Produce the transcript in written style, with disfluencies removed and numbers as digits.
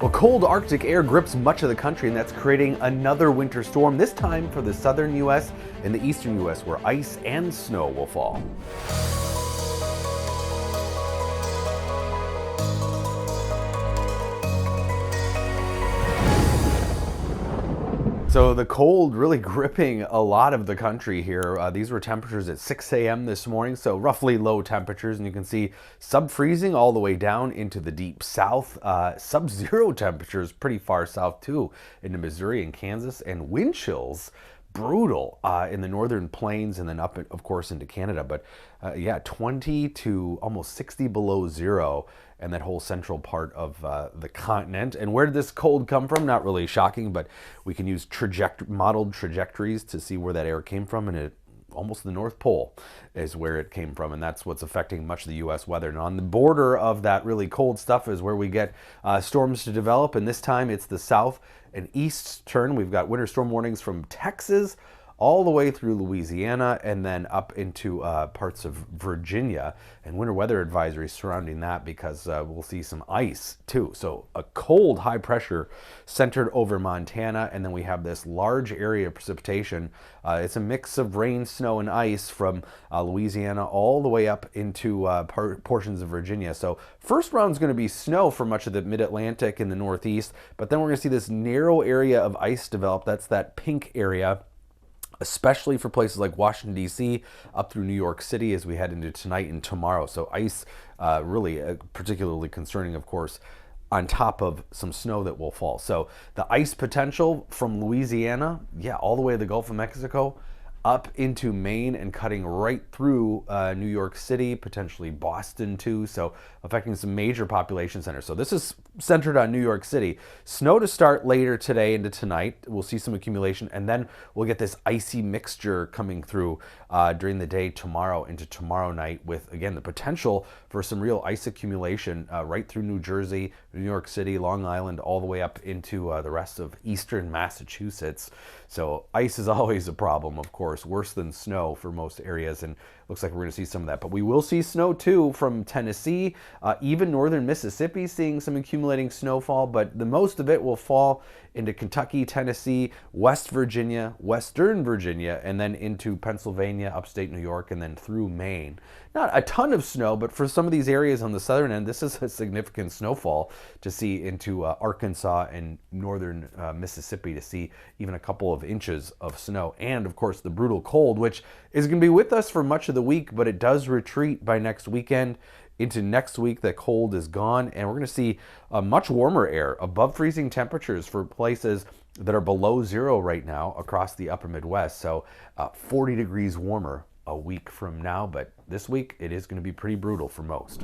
Well, cold Arctic air grips much of the country, and that's creating another winter storm, this time for the southern U.S. and the eastern U.S., where ice and snow will fall. So the cold really gripping a lot of the country here. These were temperatures at 6 a.m. this morning, so roughly low temperatures, and you can see sub-freezing all the way down into the deep south. Sub-zero temperatures pretty far south too, into Missouri and Kansas, and wind chills brutal in the northern plains and then up, of course, into Canada. But yeah, 20 to almost 60 below zero, and that whole central part of the continent. And where did this cold come from? Not really shocking, but we can use modeled trajectories to see where that air came from, and almost the North Pole is where it came from, and that's what's affecting much of the U.S. weather. And on the border of that really cold stuff is where we get storms to develop, and this time it's the south and east turn. We've got winter storm warnings from Texas all the way through Louisiana and then up into parts of Virginia, and winter weather advisories surrounding that because we'll see some ice too. So a cold high pressure centered over Montana, and then we have this large area of precipitation. It's a mix of rain, snow, and ice from Louisiana all the way up into portions of Virginia. So first round's going to be snow for much of the mid-Atlantic and the Northeast, but then we're going to see this narrow area of ice develop. That's that pink area, especially for places like Washington, D.C., up through New York City as we head into tonight and tomorrow. So ice really particularly concerning, of course, on top of some snow that will fall. So the ice potential from Louisiana, yeah, all the way to the Gulf of Mexico, up into Maine and cutting right through New York City, potentially Boston too, so affecting some major population centers. So this is centered on New York City. Snow to start later today into tonight. We'll see some accumulation, and then we'll get this icy mixture coming through during the day tomorrow into tomorrow night, with, again, the potential for some real ice accumulation right through New Jersey, New York City, Long Island, all the way up into the rest of eastern Massachusetts. So ice is always a problem, of course, worse than snow for most areas, and looks like we're going to see some of that. But we will see snow too from Tennessee, even northern Mississippi seeing some accumulating snowfall, but the most of it will fall into Kentucky, Tennessee, West Virginia, Western Virginia, and then into Pennsylvania, upstate New York, and then through Maine. Not a ton of snow, but for some of these areas on the southern end, this is a significant snowfall to see into Arkansas and northern Mississippi, to see even a couple of inches of snow. And of course the brutal cold, which is going to be with us for much of the week, but it does retreat by next weekend. Into next week, the cold is gone, and we're going to see a much warmer air, above freezing temperatures for places that are below zero right now across the upper Midwest. So 40 degrees warmer a week from now, but this week it is going to be pretty brutal for most.